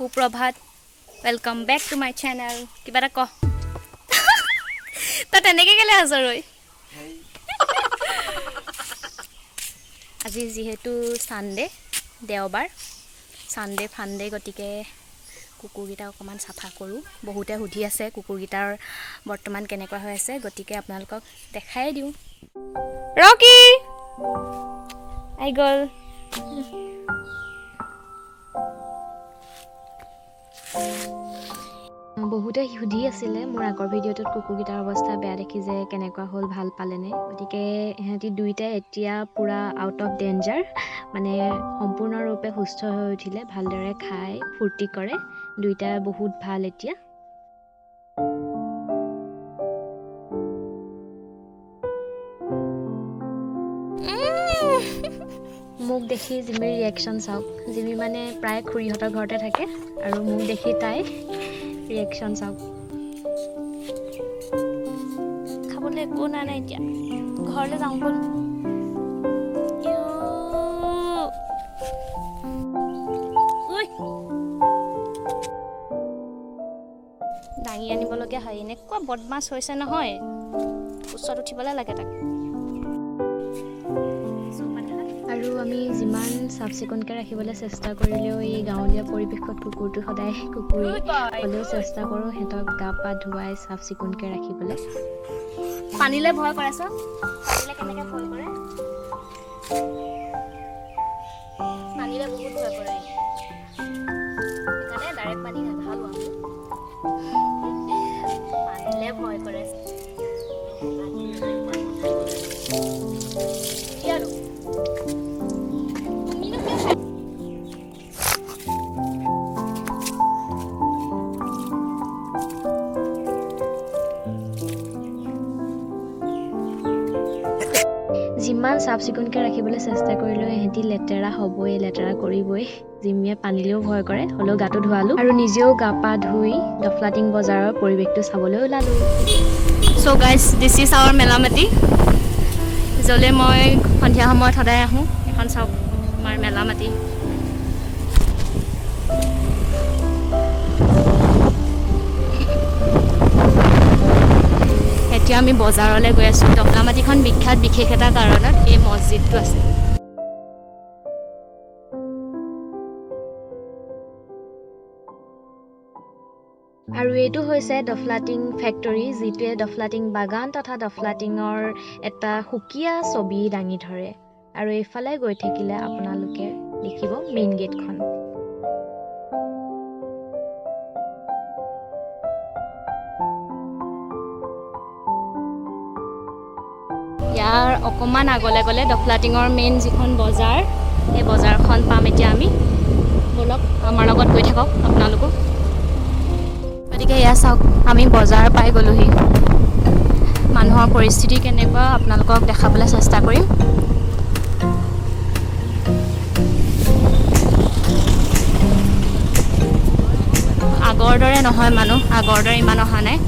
Suprabhat welcome back to my channel কিবা এটা ক তা তেনেকৈ কেলে আছ ৰৈ আজি যিহেতু সানডে দেওবাৰ সানডে ফানডে গতিকে কুকুৰকেইটা অকণমান চাফা কৰোঁ বহুতে সুধি আছে কুকুৰকেইটাৰ বৰ্তমান কেনেকুৱা হৈ আছে গতিকে আপোনালোকক দেখাই দিওঁ ৰকি আই গ'ল বহুতে সুধি আছিলে মোৰ আগৰ ভিডিঅ'টোত কুকুৰকেইটাৰ অৱস্থা বেয়া দেখি যে কেনেকুৱা হ'ল ভাল পালেনে গতিকে ইহঁতি দুইটাই এতিয়া পূৰা আউট অফ ডেঞ্জাৰ মানে সম্পূৰ্ণৰূপে সুস্থ হৈ উঠিলে ভালদৰে খাই ফূৰ্তি কৰে দুইটা বহুত ভাল এতিয়া মোক দেখি জিমিৰ ৰিয়েকশ্যন চাওক জিমি মানে প্ৰায় খুৰীহঁতৰ ঘৰতে থাকে আৰু মোক দেখি তাই ৰিয়েকশ্যন চাওক খাবলৈ একো নাই এতিয়া ঘৰলৈ যাওঁ ব'ল দাঙি আনিবলগীয়া হয় এনেকুৱা বদমাছ হৈছে নহয় ওচৰত উঠিবলৈ লাগে তাক আৰু আমি যিমান চাফ চিকুণকৈ ৰাখিবলৈ চেষ্টা কৰিলেও এই গাঁৱলীয়া পৰিৱেশত কুকুৰটো সদায় কুকুৰ হ'লেও চেষ্টা কৰোঁ সিহঁতক গা পা ধুৱাই চাফ চিকুণকৈ ৰাখিবলৈ পানীলৈ ভয় কৰে চব পানীলৈ কেনেকৈ ভয় কৰে পানীলৈ বহুত ভয় কৰে সেইকাৰণে ডাইৰেক্ট পানী নাঢালোঁ আমি পানীলৈ ভয় কৰে যিমান চাফ চিকুণকৈ ৰাখিবলৈ চেষ্টা কৰিলেও ইহঁতি লেতেৰা হ'বই লেতেৰা কৰিবই জিমিয়ে পানীলেও ভয় কৰে হ'লেও গাটো ধুৱালোঁ আৰু নিজেও গা পা ধুই দফলাটিং বজাৰৰ পৰিৱেশটো চাবলৈ ওলালোঁ চ' গাইজ দিছ ইজ আৱাৰ মেলামাটি য'লৈ মই সন্ধিয়া সময়ত সদায় আহোঁ এখন চাওক আমাৰ মেলামাটি এতিয়া আমি বজাৰলৈ গৈ আছোঁ দফলামাটিখন বিখ্যাত বিশেষ এটা কাৰণত এই মছজিদটো আছে আৰু এইটো হৈছে দফলাটিং ফেক্টৰী যিটোৱে দফলাটিং বাগান তথা দফলাটিঙৰ এটা সুকীয়া ছবি দাঙি ধৰে আৰু এইফালে গৈ থাকিলে আপোনালোকে দেখিব মেইন গেটখন ইয়াৰ অকণমান আগলৈ গ'লে দফলাটিঙৰ মেইন যিখন বজাৰ এই বজাৰখন পাম এতিয়া আমি ব'লক আমাৰ লগত গৈ থাকক আপোনালোকো গতিকে এয়া চাওক আমি বজাৰ পাই গ'লোহি মানুহৰ পৰিস্থিতি কেনেকুৱা আপোনালোকক দেখাবলৈ চেষ্টা কৰিম আগৰ দৰে নহয় মানুহ আগৰ দৰে ইমান অহা নাই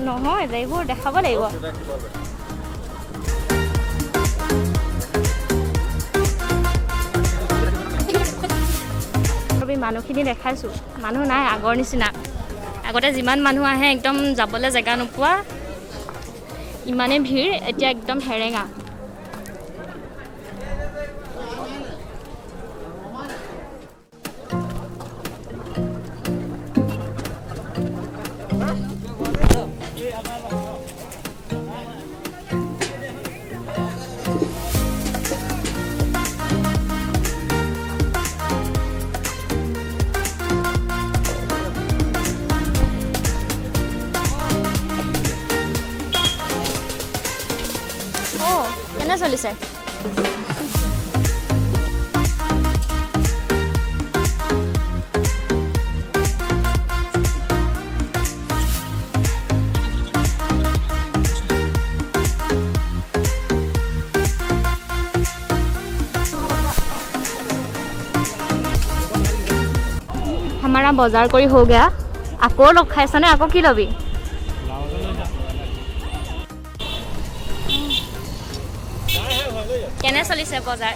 নহয় এইবোৰ দেখাব লাগিব মানুহখিনি দেখাইছোঁ মানুহ নাই আগৰ নিচিনা আগতে যিমান মানুহ আহে একদম যাবলৈ জেগা নোপোৱা ইমানেই ভিৰ এতিয়া একদম হেৰেঙা কেনে চলিছে বজাৰ কৰি হোগা আকৌ লগ খাইছনে আকৌ কি লবি কেনে চলিছে বজাৰ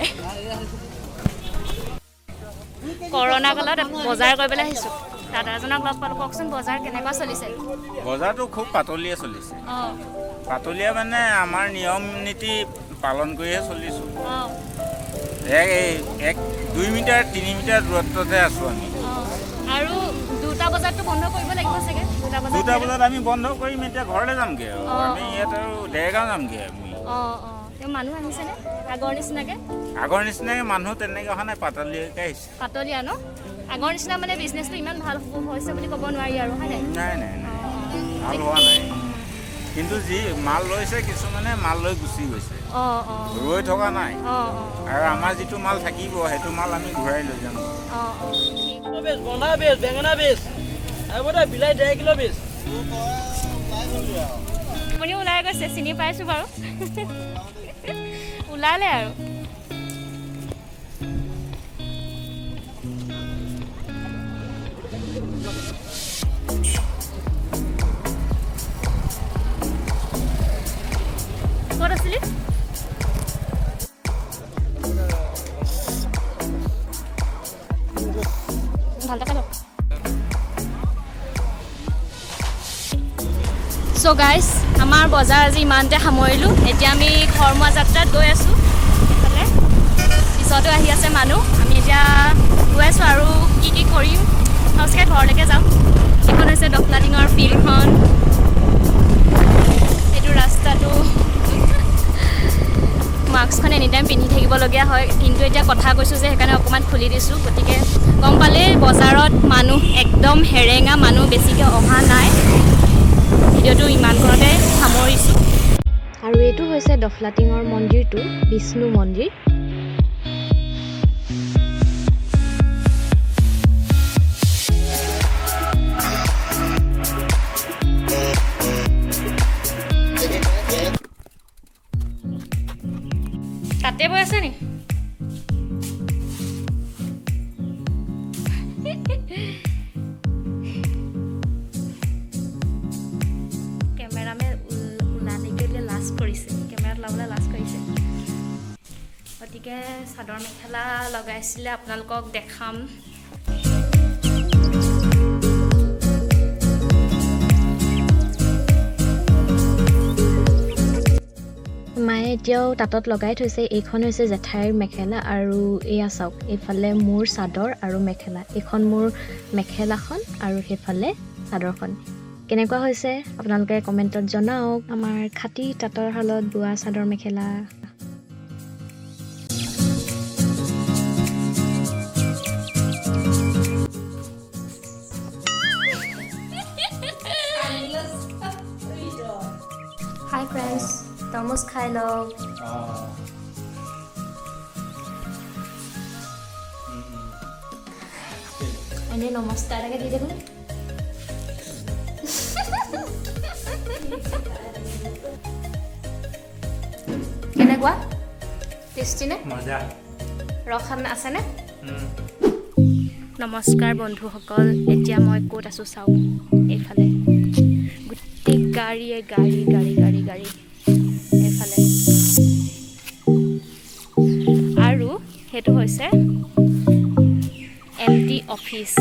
কৰোনা কালত বজাৰ কৰিবলৈ আহিছো দাদাজনক লগ পালো কওকচোন বজাৰ কেনেকুৱা চলিছে বজাৰটো খুব পাতলীয়া চলিছে পাতলীয়া মানে আমাৰ নিয়ম নীতি পালন কৰিয়ে চলিছো এক 2 মিটাৰ 3 মিটাৰ দূৰত্বতে আছো আমি আৰু 2টা বজাতটো বন্ধ কৰিব লাগিব চাগে 2টা বজাত আমি বন্ধ কৰিম এতিয়া ঘৰলৈ যামগে আমি ইয়াত আৰু দেৰগাঁও যামগে আমি মানুহ আহিছে নে আগৰ নিচিনাকে মানুহ তেনেকে অহা নাই পাতলীয়াকে আহিছে পাতলীয়া ন আগৰ নিচিনা মানে বিজনেছটো ইমান ভাল হৈছে বুলি ক'ব নোৱাৰি আৰু হয় নাই ভাল হোৱা নাই কিন্তু যি মাল লৈছে কিছুমানে মাল লৈ গুচি গৈছে ৰৈ থকা নাই আৰু আমাৰ যিটো মাল থাকিব সেইটো মাল আমি ঘূৰাই লৈ যাম বন্ধা বেচ বেঙেনা বেচ আৰু বিলাহী 1.5 কিলো বেচ আপুনি ওলাই গৈছে চিনি পাইছো বাৰু ওলালে আৰু ক'ত আছিলি ভালটা খালো সো গাইস আমাৰ বজাৰ আজি ইমানতে সামৰিলো এতিয়া আমি ঘৰমুৱা যাত্ৰাত গৈ আছো এফালে পিছতো আহি আছে মানুহ আমি এতিয়া গৈ আছো আৰু কি কৰিম সঁচাকৈ ঘৰলৈকে যাম এখন হৈছে ডফলাটিঙৰ ফিল্ডখন এইটো ৰাস্তাটো মাস্কখন এনিটাইম পিন্ধি থাকিবলগীয়া হয় কিন্তু এতিয়া কথা কৈছোঁ যে সেইকাৰণে অকণমান খুলি দিছোঁ গতিকে গম পালেই বজাৰত মানুহ একদম হেৰেঙা মানুহ বেছিকৈ অহা নাই ভিডিঅ'টো ইমানখনতে সামৰিছোঁ আৰু এইটো হৈছে ডফলাটিঙৰ মন্দিৰটো বিষ্ণু মন্দিৰ তাতে বৈ আছে নি কেমেৰামেন ওলানিকে লাজ কৰিছে কেমেৰাত লাবলৈ লাজ কৰিছে গতিকে চাদৰ মেখেলা লগাইছিলে আপোনালোকক দেখাম মায়ে এতিয়াও তাঁতত লগাই থৈছে এইখন হৈছে জেঠাইৰ মেখেলা আৰু এয়া চাওক এইফালে মোৰ চাদৰ আৰু মেখেলা এইখন মোৰ মেখেলাখন আৰু সেইফালে চাদৰখন কেনেকুৱা হৈছে আপোনালোকে কমেণ্টত জনাওক আমাৰ খাটি তাঁতৰ শালত বোৱা চাদৰ মেখেলা হাই ফ্ৰেণ্ডছ তৰমুজ খাই লওক এনেই নমস্কাৰ এটাকে দি দেখোন কেনেকুৱা টেষ্টি নে ৰখাম আছেনে নমস্কাৰ বন্ধুসকল এতিয়া মই ক'ত আছোঁ চাওক এইফালে গোটেই গাড়ীয়ে গাড়ী এইফালে আৰু সেইটো হৈছে MT অফিচ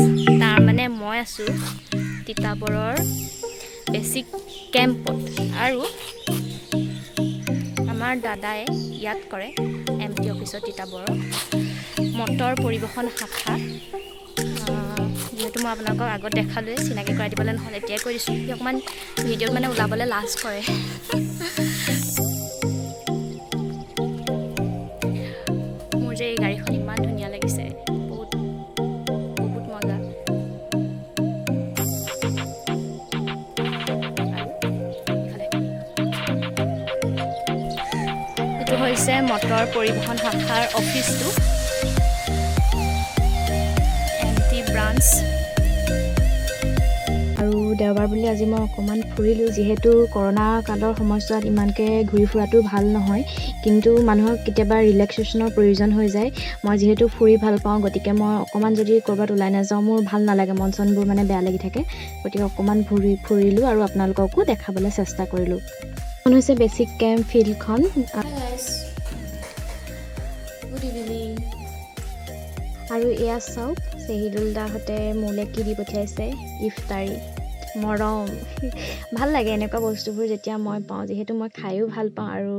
তাৰমানে মই আছোঁ তিতাবৰৰ বেচিক কেম্পত আৰু আমাৰ দাদাই ইয়াত কৰে MT অফিচত তিতাবৰৰ মটৰ পৰিবহণ শাখা যিহেতু মই আপোনালোকক আগত দেখালোৱে চিনাকি কৰাই দিবলৈ নহ'লে এতিয়াই কৈ দিছোঁ সি অকণমান ভিডিঅ'ত মানে ওলাবলৈ লাজ কৰে মোৰ যে এই গাড়ীখন ইমান ধুনীয়া লাগিছে বহুত মজা এইটো হৈছে মটৰ পৰিবহণ শাখাৰ অফিচটো MT ব্ৰাঞ্চ আৰু দেওবাৰ বুলি আজি মই অকণমান ফুৰিলোঁ। যিহেতু কৰোণা কালৰ সময়ছোৱাত ইমানকৈ ঘূৰি ফুৰাটো ভাল নহয়, কিন্তু মানুহক কেতিয়াবা ৰিলেক্সেশ্যনৰ প্ৰয়োজন হৈ যায়। মই যিহেতু ফুৰি ভাল পাওঁ, গতিকে মই অকণমান যদি ক'ৰবাত ওলাই নাযাওঁ মোৰ ভাল নালাগে, মন চনবোৰ মানে বেয়া লাগি থাকে। গতিকে অকণমান ফুৰিলোঁ আৰু আপোনালোককো দেখাবলৈ চেষ্টা কৰিলোঁ। এখন হৈছে বেচিক কেম্প ফিল্ডখন। Good evening. আৰু এয়া চাওক, চেহিদুল দাহঁতে মোলৈ কি দি পঠিয়াইছে, ইফতাৰী। মৰম। ভাল লাগে এনেকুৱা বস্তুবোৰ যেতিয়া মই পাওঁ, যিহেতু মই খায়ো ভাল পাওঁ আৰু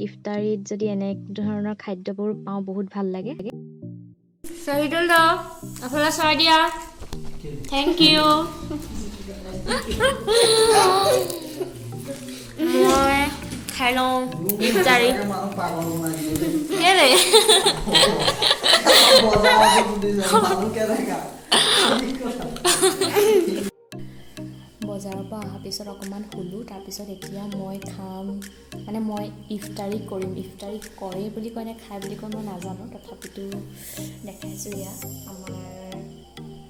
ইফতাৰীত যদি এনে ধৰণৰ খাদ্যবোৰ পাওঁ বহুত ভাল লাগে। চেহিদুল দা আপোনাৰ চাই দিয়া, থেংক ইউ। মই খাই লওঁ ইফতাৰী। কেলে বজাৰৰ পৰা অহাৰ পিছত অকণমান শুলোঁ, তাৰপিছত এতিয়া মই খাম, মানে মই ইফতাৰী কৰিম। ইফতাৰী কৰে বুলি কয় নে খাই বুলি কয় মই নাজানো, তথাপিতো দেখাইছোঁ। এয়া আমাৰ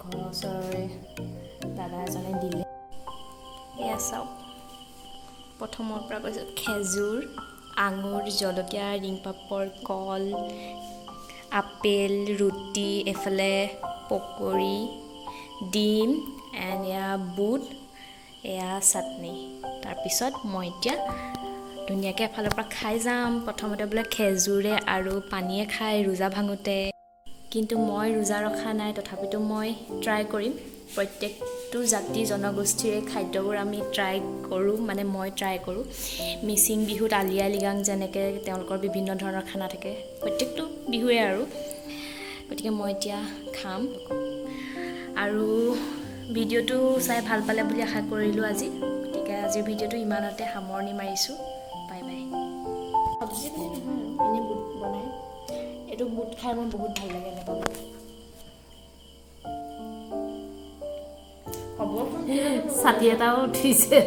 ঘৰৰ ওচৰৰে দাদা এজনে দিলে। এয়া চাওক, প্ৰথমৰ পৰা কৈছোঁ, খেজুৰ, আঙুৰ, জলকীয়া, ৰিং পাপৰ, কল, আপেল, ৰুটি, এফালে পকৰি, ডিম এণ্ড এয়া বুট, এয়া চাটনি। তাৰপিছত মই এতিয়া ধুনীয়াকৈ এফালৰ পৰা খাই যাম। প্ৰথমতে বোলে খেজুৰে আৰু পানীয়ে খাই ৰোজা ভাঙোতে, কিন্তু মই ৰোজা ৰখা নাই, তথাপিতো মই ট্ৰাই কৰিম। প্ৰত্যেকটো জাতি জনগোষ্ঠীৰে খাদ্যবোৰ আমি ট্ৰাই কৰোঁ, মানে মই ট্ৰাই কৰোঁ। মিচিং বিহুত আলি আই লৃগাং যেনেকৈ তেওঁলোকৰ বিভিন্ন ধৰণৰ খানা থাকে, প্ৰত্যেকটো বিহুৱে আৰু। গতিকে মই এতিয়া খাম আৰু ভিডিঅ'টো চাই ভাল পালে বুলি আশা কৰিলোঁ আজি। গতিকে আজিৰ ভিডিঅ'টো ইমানতে সামৰণি মাৰিছোঁ। Bye bye. চব্জি বুলি নহয় আৰু এনেই বুট বনাই, এইটো বুট খাই মোৰ বহুত ভাল লাগে। এনেকুৱা হ'ব, ছাতি এটাও উঠিছে।